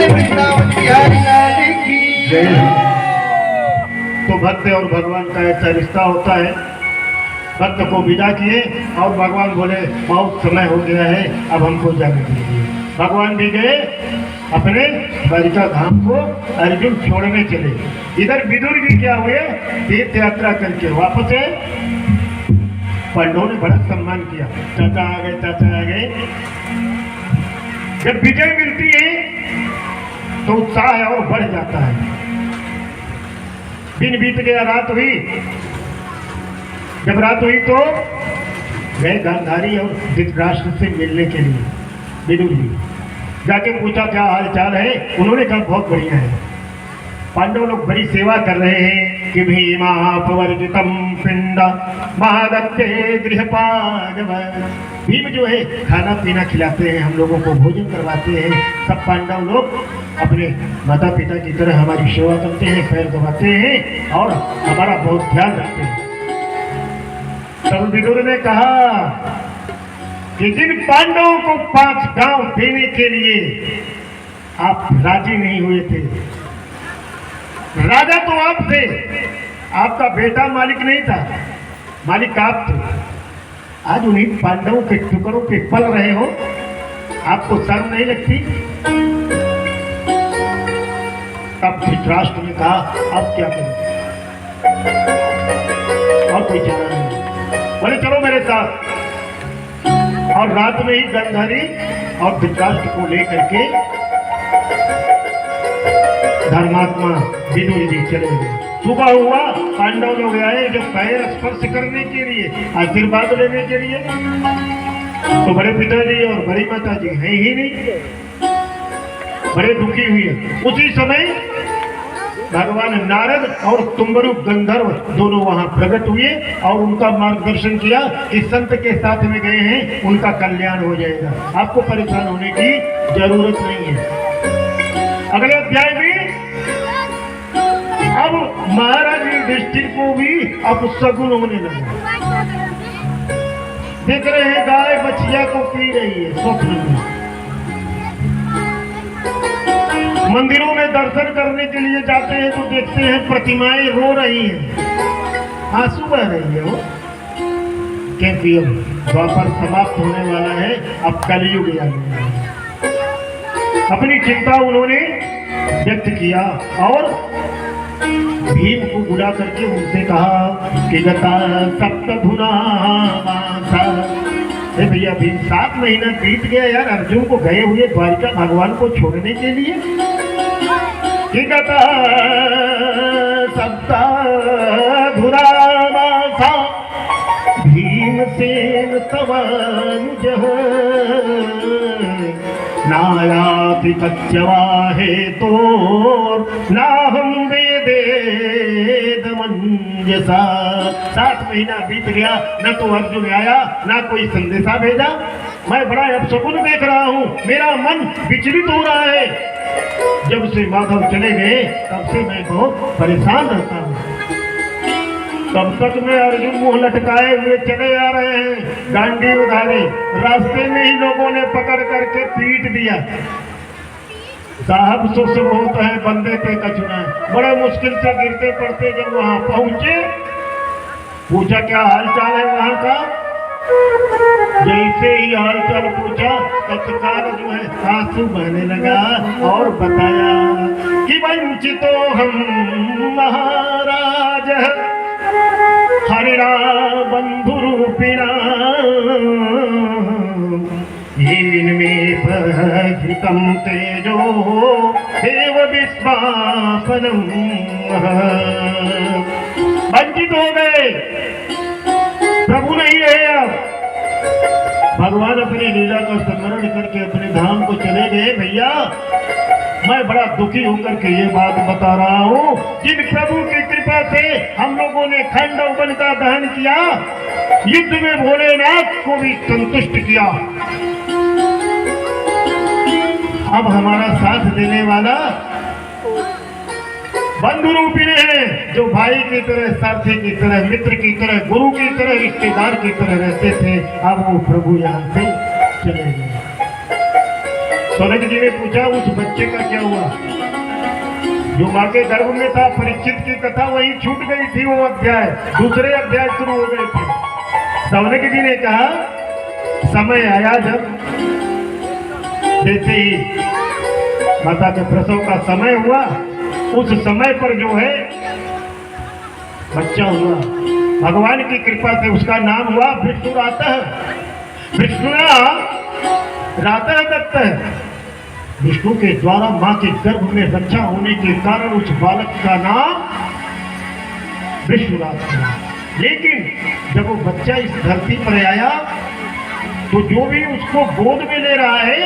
वृंदावन बिहारी लाल की जय। तो भक्त और भगवान का ऐसा रिश्ता होता है। भक्त को विदा किए और भगवान बोले बहुत समय हो गया है, अब हमको जाने दीजिए। भगवान भी गए अपने द्वारिका धाम को अर्जुन छोड़ने चले। इधर विदुर जी क्या हुए, तीर्थ यात्रा करके वापस है। पांडवों ने बड़ा सम्मान किया, चाचा आ गए, चाचा आ गए। जब विजय मिलती है तो उत्साह और बढ़ जाता है। दिन बीत गया, रात हुई। जब रात हुई तो गए गांधारी और धृतराष्ट्र से मिलने के लिए। विदुर जी जाके पूछा क्या हाल चाल है। उन्होंने कहा बहुत बढ़िया है। पांडव लोग बड़ी सेवा कर रहे हैं कि भीमापवर्जितम पिंड महादत्ते गृहपादव। भीम जो है खाना पीना खिलाते हैं, हम लोगों को भोजन करवाते हैं। सब पांडव लोग अपने माता पिता की तरह हमारी सेवा करते हैं, पैर दबाते हैं और हमारा बहुत ध्यान रखते हैं। तब विदुर ने कहा कि जिन पांडवों को 5 गांव देने के लिए आप राजी नहीं हुए थे, राजा तो आप थे, आपका बेटा मालिक नहीं था, मालिक आप थे। आज उन्हीं पांडवों के टुकड़ों पे पल रहे हो, आपको शर्म नहीं लगती? तब धृतराष्ट्र ने कहा अब क्या करें, और कोई चारा नहीं। बोले चलो मेरे साथ। और रात में ही गांधारी और धृतराष्ट्र को लेकर के धर्मात्मा विदुर जी चले गए। सुबह हुआ, पांडव लोग आए जो पैर स्पर्श करने के लिए, आशीर्वाद लेने के लिए। तो बड़े पिताजी और बड़ी माता जी है ही नहीं, बड़े दुखी हुए। उसी समय भगवान नारद और तुम्बरु गंधर्व दोनों वहां प्रकट हुए और उनका मार्गदर्शन किया कि संत के साथ में गए हैं, उनका कल्याण हो जाएगा, आपको परेशान होने की जरूरत नहीं है। अगले अध्याय में अब महाराज युधिष्ठिर को भी अपशगुन होने लगा। देख रहे हैं गाय बछिया को पी रही है स्वप्न में। मंदिरों में दर्शन करने के लिए जाते हैं तो देखते हैं प्रतिमाएं रो रही हैं, आंसू बह रही है वो, क्योंकि अब द्वापर समाप्त होने वाला है, अब कलयुग आ गया है। अपनी चिंता उन्होंने व्यक्त किया और भीम को बुला करके उनसे कहा कि गता सप्तधुना भैया भीम 7 महीना बीत गया यार, अर्जुन को गए हुए द्वारिका भगवान को छोड़ने के लिए। कि गता सप्तधुना भीमसेन तवानुज नायाति कच्यवाहे तो नाहम वेदेद मंजसा। 7 महीना बीत गया, न तो अर्जुन आया, न कोई संदेशा भेजा। मैं बड़ा अपशकुन देख रहा हूँ, मेरा मन विचलित हो रहा है। जब से माधव चले गए तब से मैं बहुत परेशान रहता हूँ। तब तक में अर्जुन मुंह लटकाए हुए चले आ रहे हैं, डांडी उधारी। रास्ते में ही लोगों ने पकड़ करके पीट दिया। साहब सुस बहुत है, बंदे पे कचुना है। बड़े मुश्किल से गिरते पड़ते जब वहां पहुंचे, पूछा क्या हाल चाल है वहां का। जैसे ही हाल चाल पूछा तत्काल जो है आंसू बहने लगा और बताया कि वंचितो हम महाराज हरिरा बंधुरूपिणा इनमें तेजो देव विश्वासनम। वंचित हो गए, प्रभु नहीं है। अब भगवान अपनी लीला का स्मरण करके अपने धाम को चले गए। भैया मैं बड़ा दुखी होकर के ये बात बता रहा हूँ, जिन प्रभु की कृपा से हम लोगों ने खंडव वन का दहन किया, युद्ध में भोलेनाथ को भी संतुष्ट किया, अब हमारा साथ देने वाला बंधु रूपी है, जो भाई की तरह, साथी की तरह, मित्र की तरह, गुरु की तरह, रिश्तेदार की तरह रहते थे, अब वो प्रभु यहाँ से चले गए। सौनक जी ने पूछा उस बच्चे का क्या हुआ जो माँ के गर्भ में था। परीक्षित की कथा वही छूट गई थी, वो अध्याय, दूसरे अध्याय शुरू हो गए थे। सौनक जी ने कहा समय आया जब जैसे ही माता के प्रसव का समय हुआ, उस समय पर जो है बच्चा हुआ। भगवान की कृपा से उसका नाम हुआ विष्णुरातः। रातः दत्त है। विष्णु के द्वारा मां के गर्भ में रक्षा होने के कारण उस बालक का नाम विष्णुरातः। लेकिन जब वो बच्चा इस धरती पर आया तो जो भी उसको गोद में ले रहा है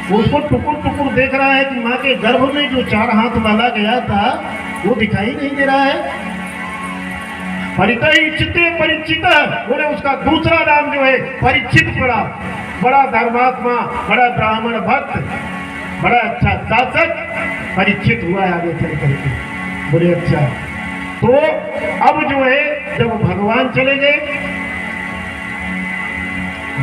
वो उसको टुकुर टुकुर देख रहा है कि मां के गर्भ में जो 4 हाथ वाला गया था वो दिखाई नहीं दे रहा है। परिचित बोले उसका दूसरा नाम जो है परीक्षित पड़ा। बड़ा धर्मात्मा, बड़ा ब्राह्मण भक्त, बड़ा अच्छा शासक परीक्षित हुआ आगे चल करके। बोले अच्छा, तो अब जो है जब भगवान चले गए,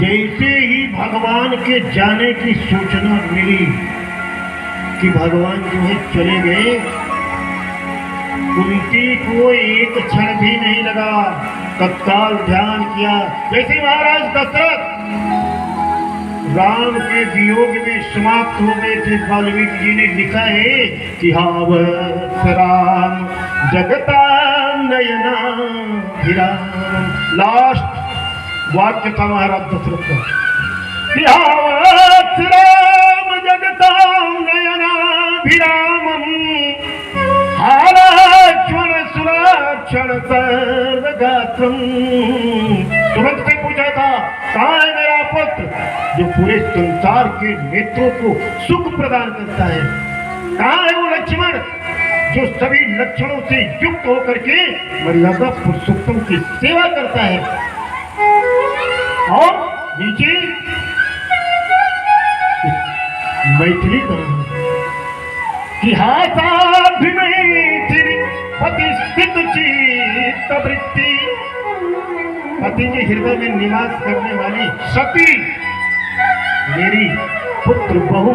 जैसे ही भगवान के जाने की सूचना मिली कि भगवान जो है चले गए, कुंती को एक क्षण भी नहीं लगा, तत्काल ध्यान किया। जैसे महाराज दशरथ राम के वियोग में समाप्त हो गए थे, वाल्मीकि जी ने लिखा है कि हावत राम जगता नयना विराम। लास्ट वाक्य था महाराज दशरथ का कि हावत राम जगता नयना विरामम क्षण सर्वगात्रम। तुरंत से पूछा था कहाँ है मेरा पुत्र जो पूरे संसार के नेत्रों को सुख प्रदान करता है? कहाँ है वो लक्ष्मण जो सभी लक्षणों से युक्त होकर के मर्यादा पुरुषोत्तम की सेवा करता है? और नीचे मैथिली कहा कि प्रतिष्ठित चित्त वृत्ति, पति के हृदय में निवास करने वाली सती मेरी पुत्र बहू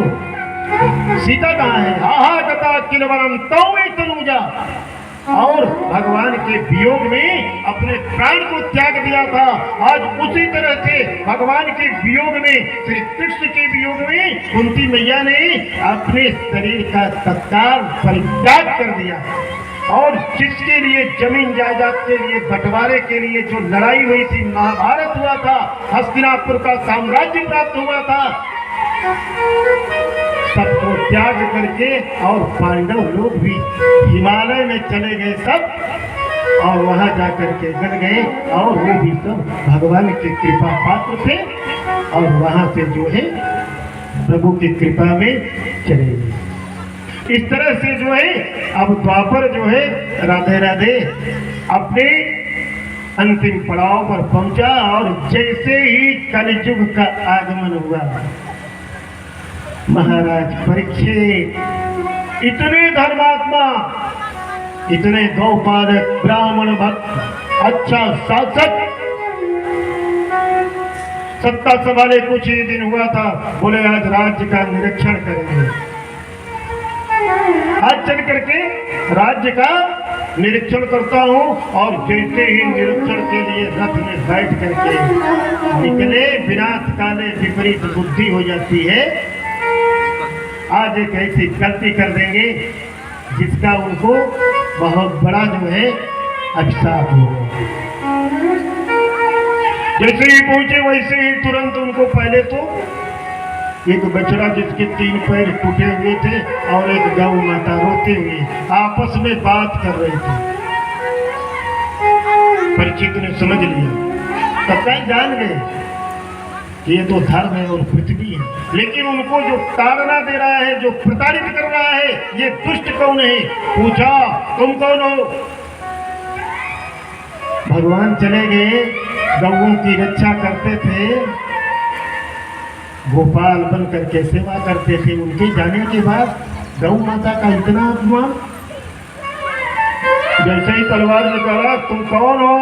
सीता कहाँ है? आहा गता किलवरम तौ तनुजा। और भगवान के वियोग में अपने प्राण को त्याग दिया था। आज उसी तरह से भगवान के वियोग में, श्री कृष्ण के वियोग में कुंती मैया ने अपने शरीर का तत्काल परित्याग कर दिया। और जिसके लिए जमीन जायदाद के लिए बंटवारे के लिए जो लड़ाई हुई थी, महाभारत हुआ था, हस्तिनापुर का साम्राज्य प्राप्त हुआ था, सबको त्याग करके और पांडव लोग भी हिमालय में चले गए सब, और वहां जाकर के गल गए, और वो भी सब भगवान की कृपा पात्र थे, और वहां से जो है प्रभु की कृपा में चले गए। इस तरह से जो है अब द्वापर जो है राधे राधे अपने अंतिम पड़ाव पर पहुंचा। और जैसे ही कलयुग का आगमन हुआ, महाराज परीक्षित इतने धर्मात्मा, इतने गौपालक, ब्राह्मण भक्त, अच्छा शासक, सत्ता संभाले कुछ ही दिन हुआ था, बोले आज राज्य का निरीक्षण करेंगे। आज चल करके राज्य का निरीक्षण करता हूं। और जैसे ही निरीक्षण के लिए रथ में बैठ करके निकले, विनाश काले विपरीत बुद्धि हो जाती है। आज एक ऐसी गलती कर देंगे जिसका उनको बहुत बड़ा जो है अभिशाप हो। जैसे ही पहुंचे वैसे ही तुरंत उनको पहले तो एक बछड़ा जिसके 3 पैर टूटे हुए थे और एक गौ माता रोते हुए आपस में बात कर रहे थे। परीक्षित ने समझ लिया, तब तक जान गए कि ये तो धर्म है और पृथ्वी है। लेकिन उनको जो ताड़ना दे रहा है, जो प्रताड़ित कर रहा है, ये दुष्ट कौन है? पूछा तुम कौन हो? भगवान चले गए, गौओं की रक्षा करते थे, गोपाल बन करके सेवा करते थे। उनके जाने के बाद गौ माता का इतना अपमान। जैसे ही तलवार निकाला, तुम कौन हो?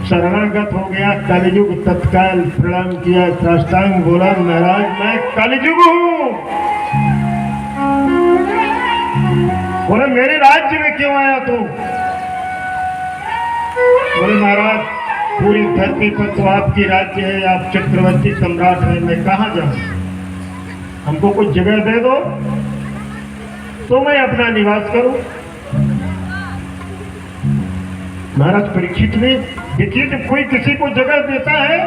शरणागत हो गया, कलयुग तत्काल प्रणाम किया, साष्टांग बोला, महाराज मैं कलयुग हूँ। बोले मेरे राज्य में क्यों आया तू? बोले महाराज पूरी धरती पर तो आपकी राज्य है, आप चक्रवर्ती सम्राट हैं, मैं कहाँ जाऊं? हमको कुछ जगह दे दो तो मैं अपना निवास करूं। महाराज परीक्षित ने देखिए, जब कोई किसी को जगह देता है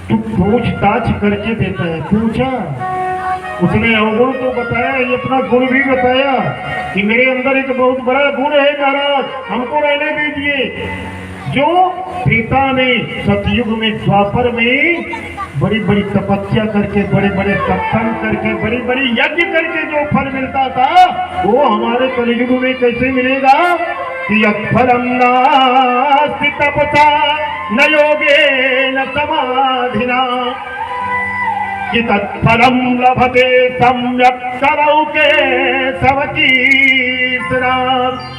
तो पूछताछ करके देता है। पूछा, उसने अवगुण तो बताया, ये अपना गुण भी बताया कि मेरे अंदर एक बहुत बड़ा गुण है महाराज, हमको रहने दीजिए। जो पिता ने सतयुग में, द्वापर में बड़ी बड़ी तपस्या करके, बड़े बड़े सत्संग करके, बड़ी बड़ी यज्ञ करके जो फल मिलता था, वो हमारे कलयुग में कैसे मिलेगा? कि यत्फलं नास्ति तपसा न योगेन समाधिना कि तत्फलं लभते सम्यक् करौके सवकीर्तना।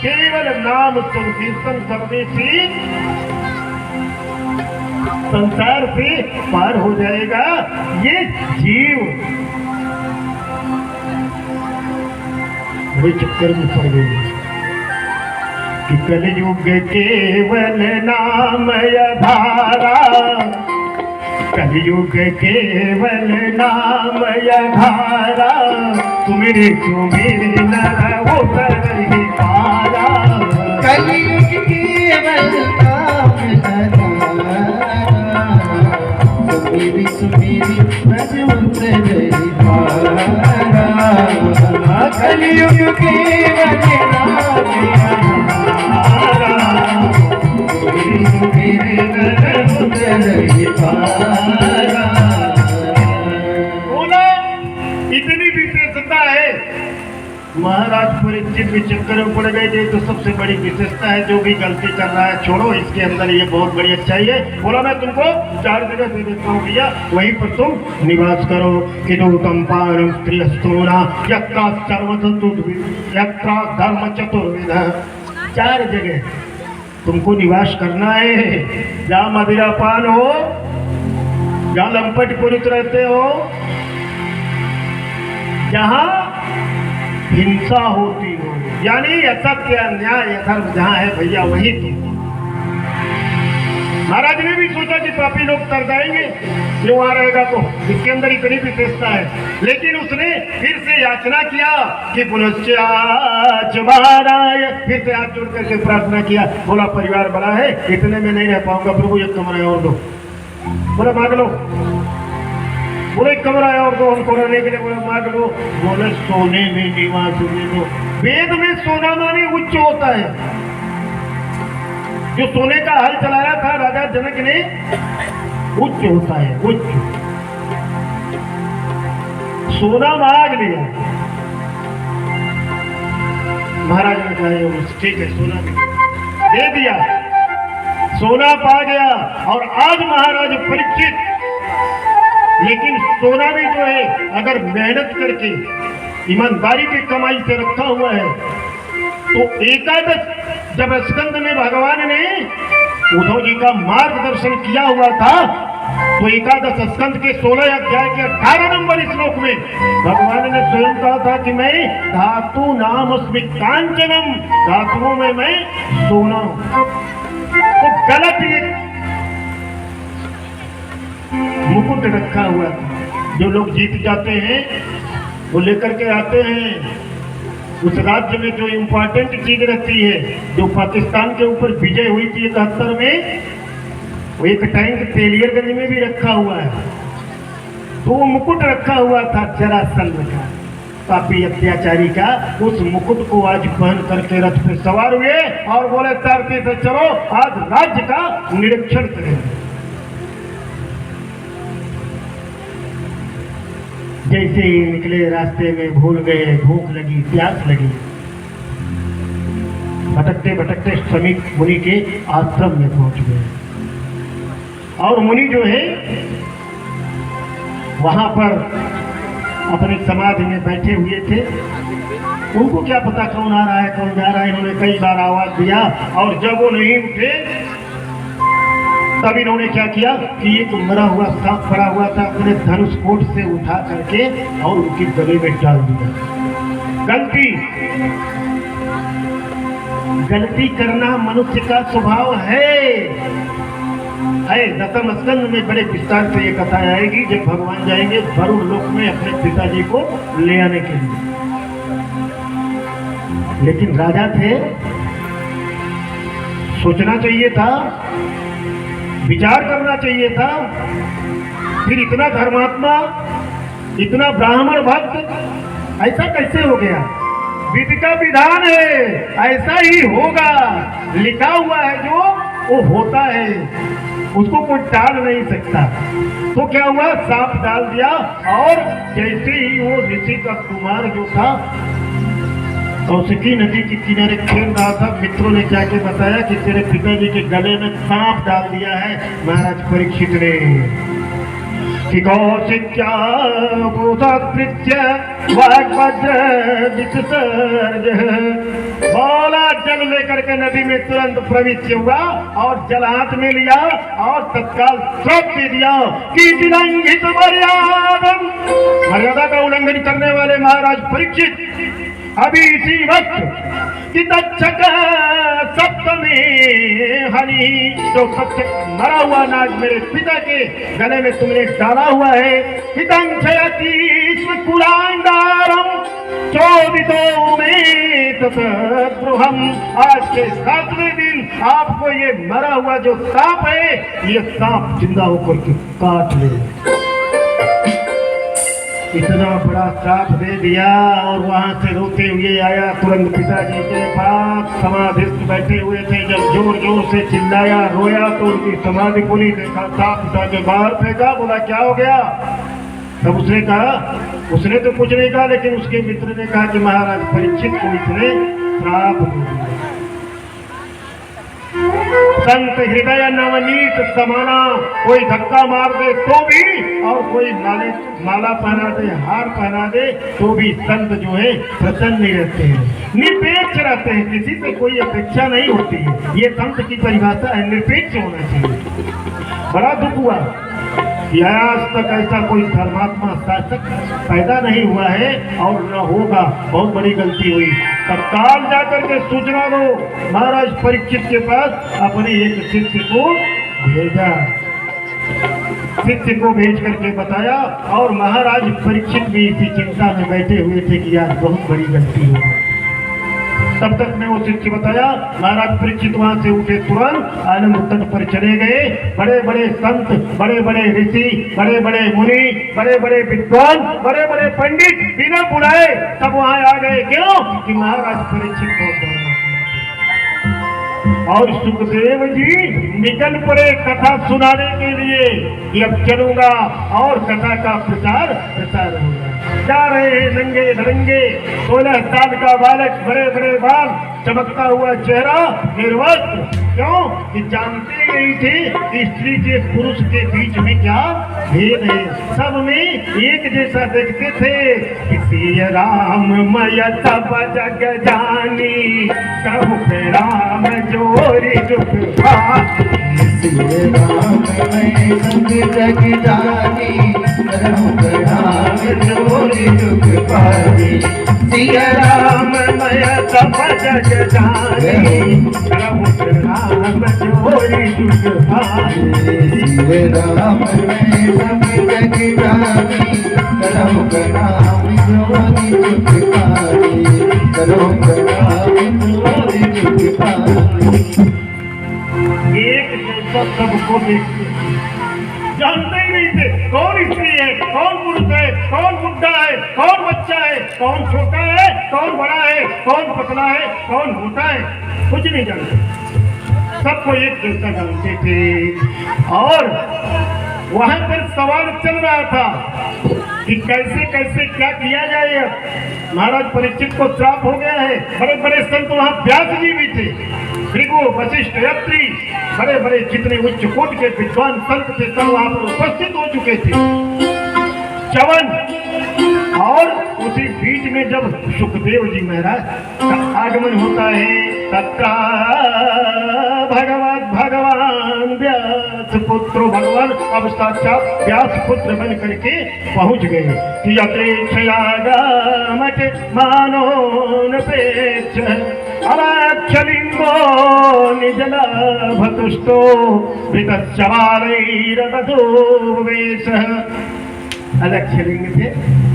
केवल नाम संकीर्तन करने से संसार से पार हो जाएगा ये जीव। बड़े चक्कर में पड़ गए कि कलयुग केवल नामय धारा, कलयुग केवल नामय धारा, तुम्हें नर उतर ही पारा। कलयुग केवल नाम धारा, सुमेरी नर उतर ही पारा। कलयुग केवल नाम धारा, सुमेरी नर उतर ही पारा। बोला इतनी विशेषता है। महाराज परीक्षित भी चक्कर में पड़ गए थे। तो सबसे बड़ी विशेषता है, जो भी गलती कर रहा है छोड़ो, इसके अंदर ये बहुत बड़ी अच्छाई है। बोला मैं तुमको 4 जगह दे देता हूँ भैया, वहीं पर तुम निवास करो। किदुतम पारम स्त्रियस्तूना यत्रा यत्रा धर्म चतुर्विध। 4 जगह तुमको निवास करना है। जहाँ मदिरापान हो, जहाँ लंपट पुरुष रहते हो, जहाँ हिंसा होती हो, यानी असत्य अन्याय अधर्म जहाँ है भैया वही तुम। महाराज ने भी सोचा कि पापी लोग तर जाएंगे, क्यों आ रहेगा, तो इसके अंदर इतनी विशेषता है। लेकिन उसने फिर से याचना किया कि पुनश्चाच महाराज, फिर से हाथ जोड़ करके प्रार्थना किया। बोला परिवार बड़ा है, इतने में नहीं रह पाऊंगा प्रभु, एक कमरा और दो। बोला मांग लो। बोले कमरा है और दो हमको रहने के लिए। बोले मांग लो। बोले सोने में निवास दे दो। वेद में सोना माने उच्च होता है। जो सोने का हल चलाया था राजा जनक ने, उच्च होता है, उच्च। सोना मांग लिया। महाराज ने कहा ठीक है, सोना दे दिया, सोना पा गया। और आज महाराज परीक्षित, लेकिन सोना भी जो है अगर मेहनत करके ईमानदारी की कमाई से रखा हुआ है, तो एकादश जब स्कंद में भगवान ने उद्धव जी का मार्गदर्शन किया हुआ था, तो एकादश स्कंद के 16 अध्याय के 18 नंबर श्लोक में भगवान ने स्वयं कहा था कि मैं धातु नाम अस्मि कांचनम, धातुओं में मैं सोना हूं। तो गलत ये मुकुट रखा हुआ था। जो लोग जीत जाते हैं वो लेकर के आते हैं उस राज्य में जो इम्पोर्टेंट चीज रहती है। जो पाकिस्तान के ऊपर विजय हुई थी 71 में, वो एक टैंक तेलियरगंज में भी रखा हुआ है। तो वो मुकुट रखा हुआ था जरासंध का, पापी अत्याचारी का। उस मुकुट को आज पहन करके रथ पे सवार हुए और बोले तारती से चलो आज राज्य का निरीक्षण करेंगे। जैसे ही निकले रास्ते में भूल गए, भूख लगी, प्यास लगी। भटकते भटकते समीप मुनि के आश्रम में पहुंच गए। और मुनि जो है वहां पर अपनी समाधि में बैठे हुए थे। उनको क्या पता कौन आ रहा है कौन जा रहा है। इन्होंने कई बार आवाज दिया और जब वो नहीं उठे तब इन्होंने क्या किया कि एक मरा हुआ सांप पड़ा हुआ था, अपने धनुष कोट से उठा करके और उनके गले में डाल दिया। गलती करना मनुष्य का स्वभाव है। दसम स्कंद में बड़े विस्तार से ये कथा आएगी जब भगवान जाएंगे वरुण लोक में अपने पिताजी को ले आने के लिए। लेकिन राजा थे, सोचना चाहिए था, विचार करना चाहिए था। फिर इतना धर्मात्मा, इतना ब्राह्मण भक्त ऐसा कैसे हो गया? विधि का विधान है, ऐसा ही होगा, लिखा हुआ है जो वो होता है, उसको कोई टाल नहीं सकता। तो क्या हुआ, सांप डाल दिया और जैसे ही वो ऋषि का कुमार जो था कौशिकी नदी के किनारे खेल रहा था, मित्रों ने जाके बताया कि तेरे पिताजी के गले में सांप डाल दिया है महाराज परीक्षित ने। कि कौशिक्या बोला, जल लेकर के नदी में तुरंत प्रविष्ट हुआ और जल हाथ में लिया और तत्काल श्राप दे दिया कि दिलंघित मर्यादा का उल्लंघन करने वाले महाराज परीक्षित अभी इसी वक्त कि तक्षक सप्तमी हनी, जो तक्षक मरा हुआ नाग मेरे पिता के गले में तुमने डाला हुआ है, हितंक्षयति कुलांडारम चोदितो में तद्रुहम, आज के 7वें दिन आपको ये मरा हुआ जो सांप है, ये सांप जिंदा होकर के काट ले। इतना बड़ा श्राप दे दिया और वहां से रोते हुए आया तुरंत पिताजी के पास। समाधिस्थ बैठे हुए थे, जब जोर जोर से चिल्लाया, रोया तो उनकी समाधि खुली, देखा सांप पिता के बाहर फेंका। बोला क्या हो गया? तब उसने कहा, उसने तो कुछ नहीं कहा, लेकिन उसके मित्र ने कहा कि महाराज परीक्षित को इसने श्राप दे दिया। संत हृदय नवनीत समाना, कोई धक्का मार दे तो भी और कोई माला पहना दे, हार पहना दे तो भी संत जो है प्रसन्न रहते हैं, निरपेक्ष रहते हैं, किसी से कोई अपेक्षा नहीं होती है। ये संत की परिभाषा है, निरपेक्ष होना चाहिए। बड़ा दुख हुआ कि आज तक ऐसा कोई धर्मात्मा शासक पैदा नहीं हुआ है और न होगा। बहुत बड़ी गलती हुई। तत्काल जाकर के सूचना दो महाराज परीक्षित के पास, अपने एक शिष्य को भेजा। शिष्य को भेज करके बताया और महाराज परीक्षित भी इसी चिंता में बैठे हुए थे कि आज बहुत बड़ी गलती होगी। तब तक मैं वो शिष्य बताया, महाराज परीक्षित वहां से उठे, तुरंत आनंद तट पर चले गए। बड़े बड़े संत, बड़े बड़े ऋषि, बड़े बड़े मुनि, बड़े बड़े विद्वान, बड़े बड़े पंडित बिना बुलाए सब वहां आ गए। क्यों? कि महाराज परीक्षित बहुत बड़ा। और सुखदेव जी निकल पड़े कथा सुनाने के लिए कि अब चलूंगा और कथा का प्रचार होगा। जा रहे हैं नंगे धड़ंगे, 16 साल का बालक, बड़े बड़े बाल, चमकता हुआ चेहरा, निर्वस्त्र। क्यों? कि जानते नहीं थे कि स्त्री के पुरुष के बीच में क्या भेद है, सब में एक जैसा देखते थे। किसी राम मय सब जग जानी, कहु राम जोरी दुख राम मैं सब जग जानी, राम जोरी दुख पानी। सिया राम मैं सब जग जानी, राम जोरी दुख पानी। राम मैं सब जग जानी, राम जोरी दुख पानी, राम जोरी दुख पानी। एक जैसा सबको देखते, जानते ही नहीं थे कौन स्त्री है, कौन पुरुष है, कौन बुढ़ा है, कौन बच्चा है, कौन छोटा है, कौन बड़ा है, कौन पतला है, कौन मोटा है, कुछ नहीं जानते। सबको एक जैसा जानते थे। और वहां पर सवाल चल रहा था कि कैसे कैसे क्या किया जाए। महाराज परीक्षित को श्राप हो गया है। बड़े बड़े संत वहां व्यास जी भी थे, भृगु, वशिष्ठ, अत्रि, बड़े बड़े जितने उच्च कोटि के विद्वान संत थे सब वहां पर उपस्थित हो चुके थे। च्यवन और उसी बीच में जब सुखदेव जी महाराज का आगमन होता है, तत्रा भगवान व्यास पुत्र, भगवान अब साक्षात व्यास पुत्र बन करके पहुंच गए कि अपेक्षयागामट मानोनपेक्ष अलाक्षलिंगो निजलाभतुष्टो वृतश्चवालैरतोवेशः। अलक्ष्य लिंग थे,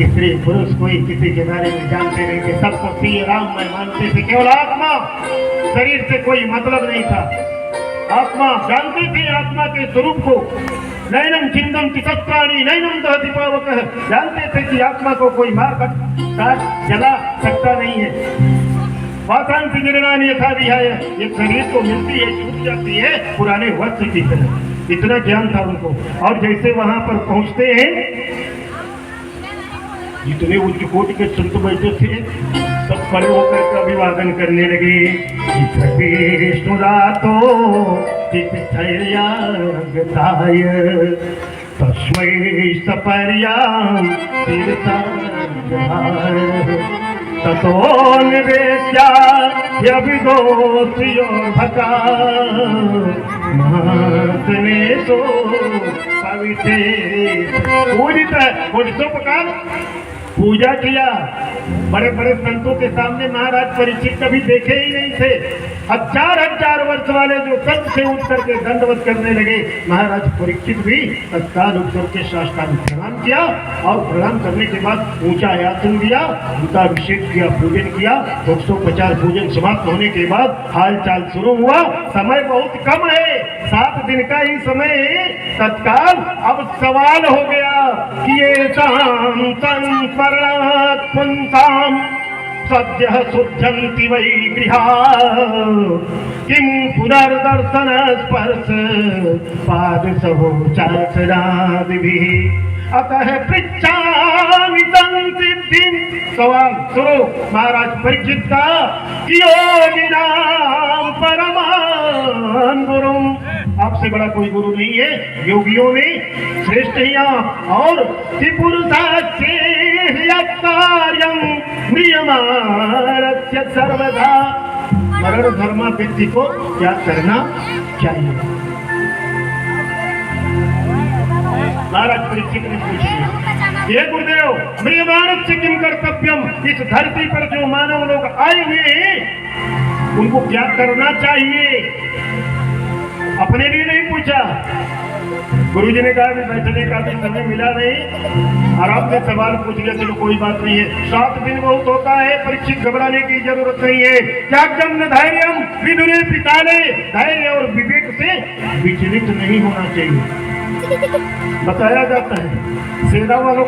स्त्री पुरुष कोई किसी के बारे में जानते नहीं थे, सबको प्रिय राम मैं मानते थे, केवल आत्मा, शरीर से कोई मतलब नहीं था। आत्मा जानते थे आत्मा के स्वरूप को। नैनम चिंदम तिसत्राणी नैनम दहति पावकः, जानते थे कि आत्मा को कोई मार काट जला सकता नहीं है। वातांति गिरनानी यथा विहाय, ये शरीर को मिलती है, छूट जाती है पुराने वस्त्र की तरह। इतना ज्ञान था उनको। और जैसे वहां पर पहुंचते हैं, जितने उच्च कोटि के संत बैठे थे सब खड़े होकर के अभिवादन करने लगे। विष्णुदातो तिथयागताय तस्मै सपर्यां तीर्थाय ततो निवेद्याभिदोषियो भका महात्मे सो पवित्रे। पूजित पुरुषोपकार पूजा किया। बड़े बड़े संतों के सामने महाराज परीक्षित कभी देखे ही नहीं थे। हजार वर्ष वाले जो तट से उठ करके दंडवत करने लगे, महाराज परीक्षित भी तत्काल उठ करके साष्टांग प्रणाम किया और प्रणाम करने के बाद ऊंचा आसन दिया, उनका अभिषेक किया, पूजन किया। 150 पूजन समाप्त होने के बाद हाल चाल शुरू हुआ। समय बहुत कम है, 7 दिन का ही समय है। तत्काल अब सवाल हो गया कि ये शाम संस्मरणात् पुंसाम सद्य शुद्धंति वै गृहा किं पुनर्दर्शन स्पर्श पादसहोचासनादिभिः अतः पृच्छामि संसिद्धिं। सवाल सुनो महाराज परीक्षित का कि योगिनां परमां गुरुं, आपसे बड़ा कोई गुरु नहीं है, योगियों में श्रेष्ठ ही और त्रिपुरुषास्य कार्यं नियमानस्य सर्वदा। मरण धर्मा व्यक्ति को क्या करना चाहिए? महाराज परीक्षित ने पूछ लिया, हे गुरुदेव म्रियमाणस्य किम कर्तव्यम, इस धरती पर जो मानव लोग आए हुए हैं उनको क्या करना चाहिए? अपने लिए नहीं पूछा। गुरुजी ने कहा कि बैठने का भी समय मिला नहीं और आपने सवाल पूछ लिया, चलो कोई बात नहीं है। 7 दिन बहुत होता है, परीक्षित घबराने की जरूरत नहीं है। त्यागम न धैर्यम विदुरे पिताले, धैर्य और विवेक से विचलित नहीं होना चाहिए बताया जाता है। सेना वालों को